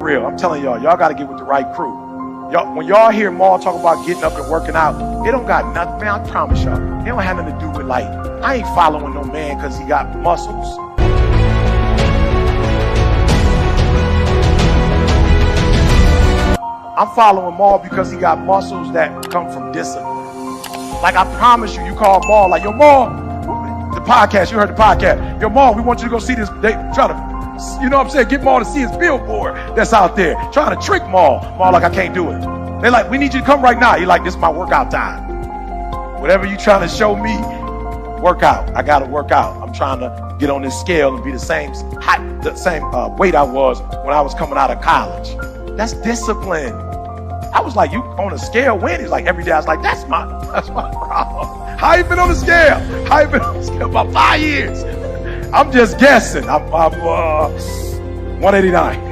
Real, I'm telling y'all got to get with the right crew. Y'all, when y'all hear Maul talk about getting up and working out, it don't got nothing, man, I promise y'all. It don't have nothing to do with like, I ain't following no man because he got muscles. I'm following Maul because he got muscles that come from discipline. Like I promise you, you call Maul, like, yo, Maul, the podcast, you heard the podcast. Yo, Maul, we want you to go see this. They try to, you know what I'm saying, get Maul to see his billboard that's out there. Trying to trick Maul. Maul like, I can't do it. They like, we need you to come right now. He like, this is my workout time. Whatever you trying to show me, work out. I got to work out. I'm trying to get on this scale and be the same height, the same weight I was when I was coming out of college. That's discipline. I was like, you on a scale when? He's like, every day. I was like, that's my problem. How you been on the scale? How you been on the scale? About 5 years. I'm just guessing. I'm 189.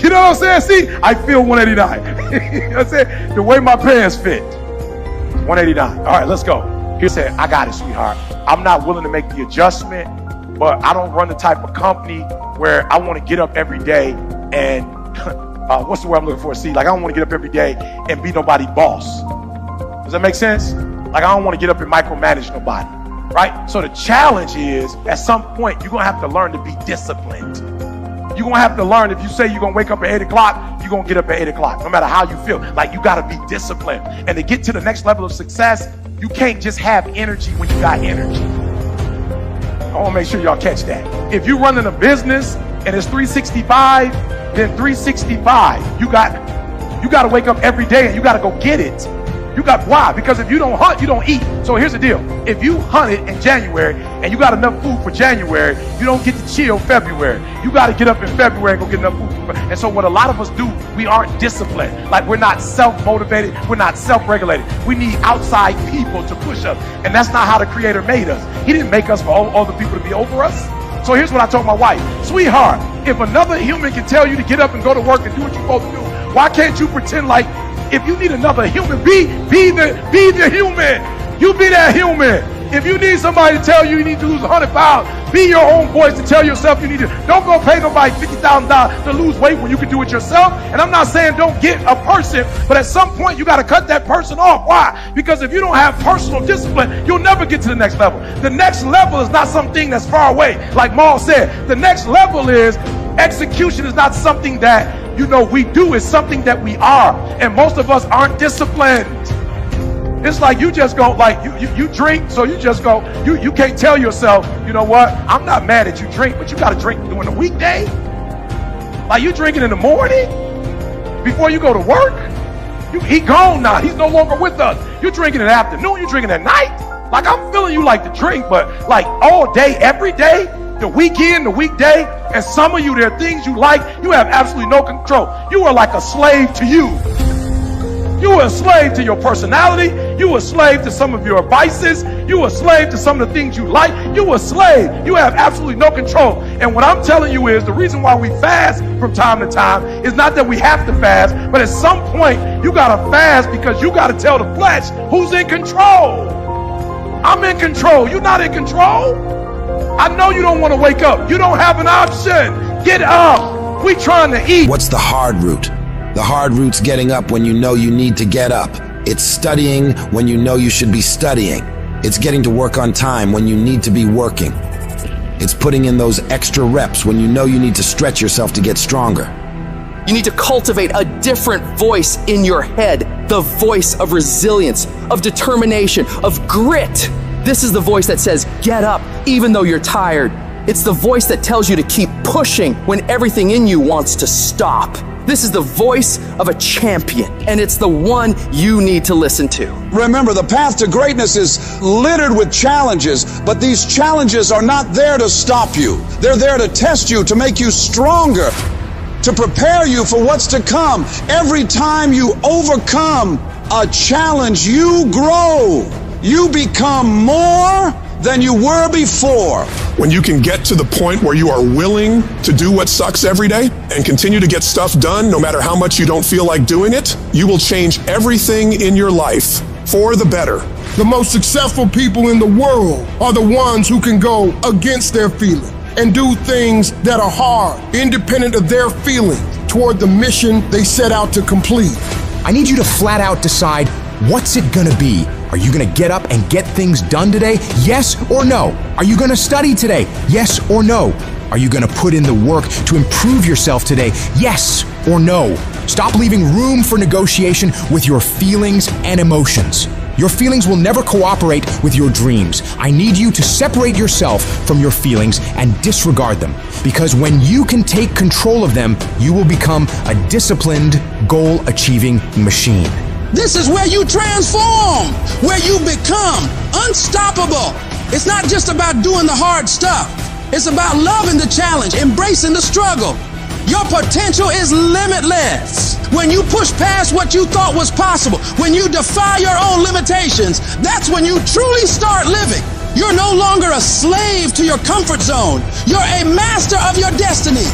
You know what I'm saying? See, I feel 189. You know what I'm saying? The way my pants fit. 189. All right, let's go. He said, I got it, sweetheart. I'm not willing to make the adjustment, but I don't run the type of company where I want to get up every day and what's the word I'm looking for? See, like I don't want to get up every day and be nobody's boss. Does that make sense? Like I don't want to get up and micromanage nobody, right? So the challenge is at some point you're going to have to learn to be disciplined. You're going to have to learn, if you say you're going to wake up at 8 o'clock, you're going to get up at 8 o'clock, no matter how you feel. Like you got to be disciplined. And to get to the next level of success, you can't just have energy when you got energy. I want to make sure y'all catch that. If you're running a business and it's 365, then 365, you got to wake up every day and you got to go get it. Why? Because if you don't hunt, you don't eat. So here's the deal. If you hunted in January and you got enough food for January, you don't get to chill February. You got to get up in February and go get enough food. And so what a lot of us do, we aren't disciplined. Like we're not self-motivated. We're not self-regulated. We need outside people to push us. And that's not how the Creator made us. He didn't make us for all other people to be over us. So here's what I told my wife. Sweetheart, if another human can tell you to get up and go to work and do what you're supposed to do, why can't you pretend like if you need another human, be the human. You be that human. If you need somebody to tell you need to lose 100 pounds, be your own voice to tell yourself you need to. Don't go pay nobody $50,000 to lose weight when you can do it yourself. And I'm not saying don't get a person, but at some point you got to cut that person off. Why? Because if you don't have personal discipline, you'll never get to the next level. The next level is not something that's far away. Like Maul said, the next level is execution is not something that, we do, is something that we are. And most of us aren't disciplined. It's like you just go, like you drink, so you just go, you can't tell yourself, you know what, I'm not mad that you drink, but you got to drink during the weekday. Like you drinking in the morning before you go to work. He gone now. He's no longer with us. You're drinking in the afternoon. You're drinking at night. Like I'm feeling you like to drink, but like all day, every day, the weekend, the weekday, and some of you, there are things you like, you have absolutely no control. You are like a slave to you. You are a slave to your personality. You are a slave to some of your vices. You are a slave to some of the things you like. You are a slave. You have absolutely no control. And what I'm telling you is the reason why we fast from time to time is not that we have to fast, but at some point you got to fast because you got to tell the flesh who's in control. I'm in control. You're not in control. I know you don't want to wake up. You don't have an option. Get up. We trying to eat. What's the hard route? The hard route's getting up when you know you need to get up. It's studying when you know you should be studying. It's getting to work on time when you need to be working. It's putting in those extra reps when you know you need to stretch yourself to get stronger. You need to cultivate a different voice in your head, the voice of resilience, of determination, of grit. This is the voice that says, get up, even though you're tired. It's the voice that tells you to keep pushing when everything in you wants to stop. This is the voice of a champion, and it's the one you need to listen to. Remember, the path to greatness is littered with challenges, but these challenges are not there to stop you. They're there to test you, to make you stronger, to prepare you for what's to come. Every time you overcome a challenge, you grow. You become more than you were before. When you can get to the point where you are willing to do what sucks every day and continue to get stuff done no matter how much you don't feel like doing it, you will change everything in your life for the better. The most successful people in the world are the ones who can go against their feelings and do things that are hard, independent of their feelings, toward the mission they set out to complete. I need you to flat out decide, what's it gonna be? Are you gonna get up and get things done today? Yes or no? Are you gonna study today? Yes or no? Are you gonna put in the work to improve yourself today? Yes or no? Stop leaving room for negotiation with your feelings and emotions. Your feelings will never cooperate with your dreams. I need you to separate yourself from your feelings and disregard them. Because when you can take control of them, you will become a disciplined, goal-achieving machine. This is where you transform, where you become unstoppable. It's not just about doing the hard stuff. It's about loving the challenge, embracing the struggle. Your potential is limitless. When you push past what you thought was possible, when you defy your own limitations, that's when you truly start living. You're no longer a slave to your comfort zone. You're a master of your destiny.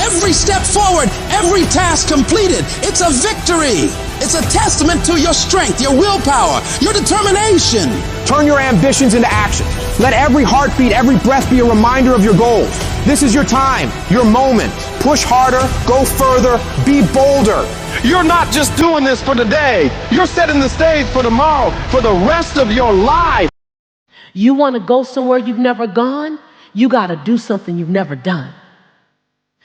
Every step forward, every task completed, it's a victory. It's a testament to your strength, your willpower, your determination. Turn your ambitions into action. Let every heartbeat, every breath be a reminder of your goals. This is your time, your moment. Push harder, go further, be bolder. You're not just doing this for today. You're setting the stage for tomorrow, for the rest of your life. You want to go somewhere you've never gone? You got to do something you've never done.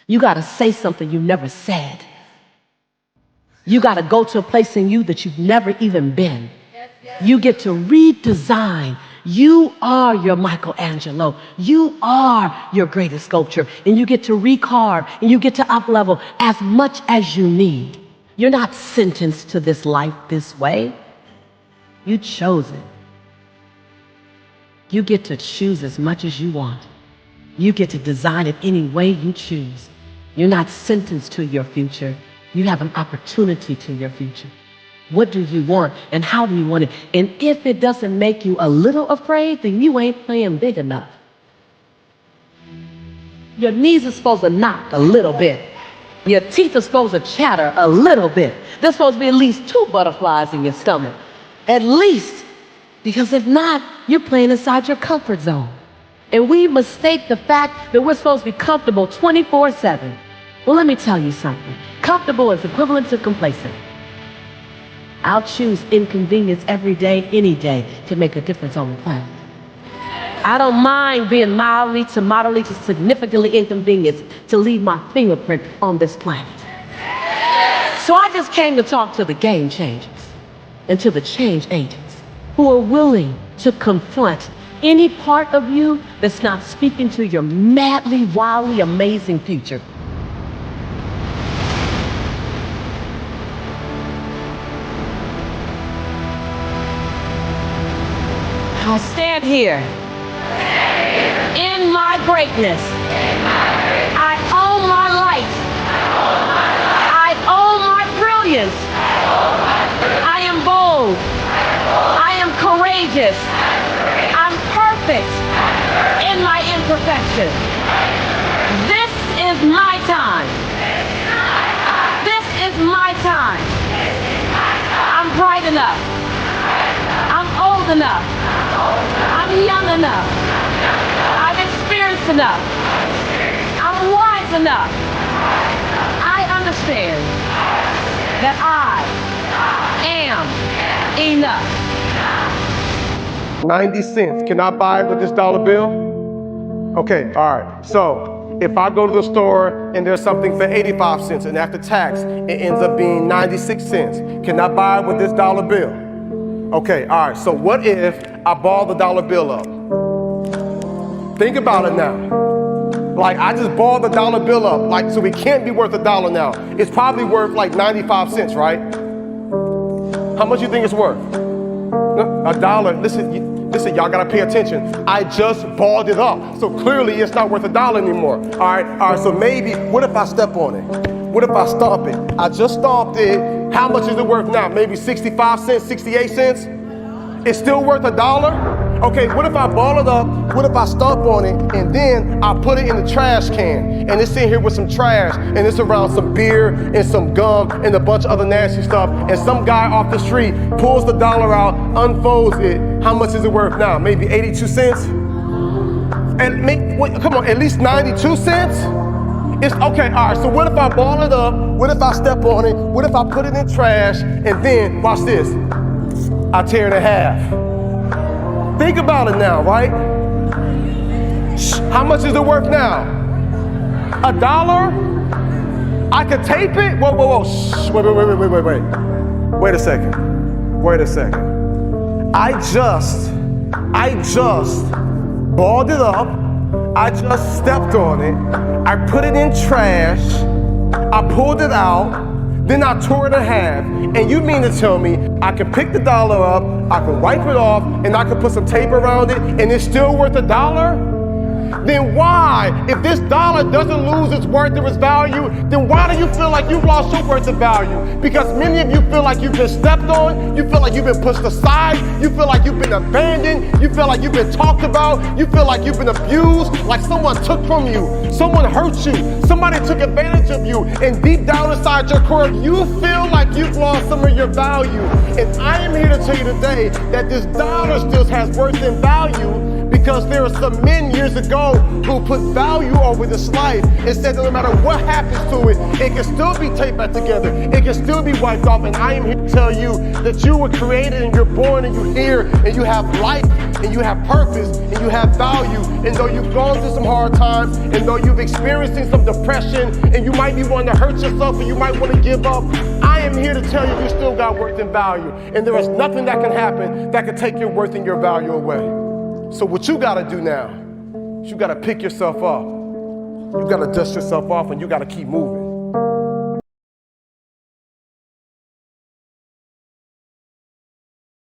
You got to say something you've never said. You got to go to a place in you that you've never even been. You get to redesign. You are your Michelangelo. You are your greatest sculpture. And you get to recarve and you get to up-level as much as you need. You're not sentenced to this life this way. You chose it. You get to choose as much as you want. You get to design it any way you choose. You're not sentenced to your future. You have an opportunity to your future. What do you want and how do you want it? And if it doesn't make you a little afraid, then you ain't playing big enough. Your knees are supposed to knock a little bit. Your teeth are supposed to chatter a little bit. There's supposed to be at least 2 butterflies in your stomach. At least. Because if not, you're playing inside your comfort zone. And we mistake the fact that we're supposed to be comfortable 24/7. Well, let me tell you something. Comfortable is equivalent to complacent. I'll choose inconvenience every day, any day, to make a difference on the planet. I don't mind being mildly to moderately to significantly inconvenienced to leave my fingerprint on this planet. So I just came to talk to the game changers and to the change agents who are willing to confront any part of you that's not speaking to your madly, wildly amazing future. I stand here in my greatness. I own my light. I own my brilliance. I am bold. I am courageous. I'm perfect in my imperfection. This is my time. This is my time. I'm bright enough. I'm old enough. I'm young enough. I've experienced enough. I'm wise enough. I understand that I am enough. 90 cents. Can I buy it with this dollar bill? Okay, all right. So if I go to the store and there's something for 85 cents and after tax it ends up being 96 cents, can I buy it with this dollar bill? Okay, all right. So what if I ball the dollar bill up? Think about it now. Like I just balled the dollar bill up, like so it can't be worth $1 now. It's probably worth like 95 cents, right? How much you think it's worth? $1. Listen, y'all gotta pay attention. I just balled it up, so clearly it's not worth $1 anymore. All right. So maybe, what if I step on it? What if I stomp it? I just stomped it. How much is it worth now? Maybe 65 cents, 68 cents? It's still worth $1? Okay, what if I ball it up? What if I stomp on it and then I put it in the trash can and it's in here with some trash and it's around some beer and some gum and a bunch of other nasty stuff and some guy off the street pulls the dollar out, unfolds it. How much is it worth now? Maybe 82 cents? Come on, at least 92 cents? It's okay, all right, so what if I ball it up? What if I step on it? What if I put it in trash? And then, watch this, I tear it in half. Think about it now, right? How much is it worth now? $1? I could tape it? Whoa. Shh. Wait. Wait a second. I just balled it up. I just stepped on it. I put it in trash. I pulled it out. Then I tore it in half. And you mean to tell me I can pick the dollar up, I can wipe it off, and I can put some tape around it, and it's still worth $1? Then why, if this dollar doesn't lose its worth or its value, then why do you feel like you've lost your worth of value? Because many of you feel like you've been stepped on, you feel like you've been pushed aside, you feel like you've been abandoned, you feel like you've been talked about, you feel like you've been abused, like someone took from you, someone hurt you, somebody took advantage of you, and deep down inside your core, you feel like you've lost some of your value. And I am here to tell you today that this dollar still has worth and value, because there are some men years ago who put value over this life and said that no matter what happens to it, it can still be taped back together. It can still be wiped off. And I am here to tell you that you were created and you're born and you're here and you have life and you have purpose and you have value. And though you've gone through some hard times and though you've experienced some depression and you might be wanting to hurt yourself and you might want to give up, I am here to tell you you still got worth and value. And there is nothing that can happen that can take your worth and your value away. So what you gotta do now is you gotta pick yourself up. You gotta dust yourself off and you gotta keep moving.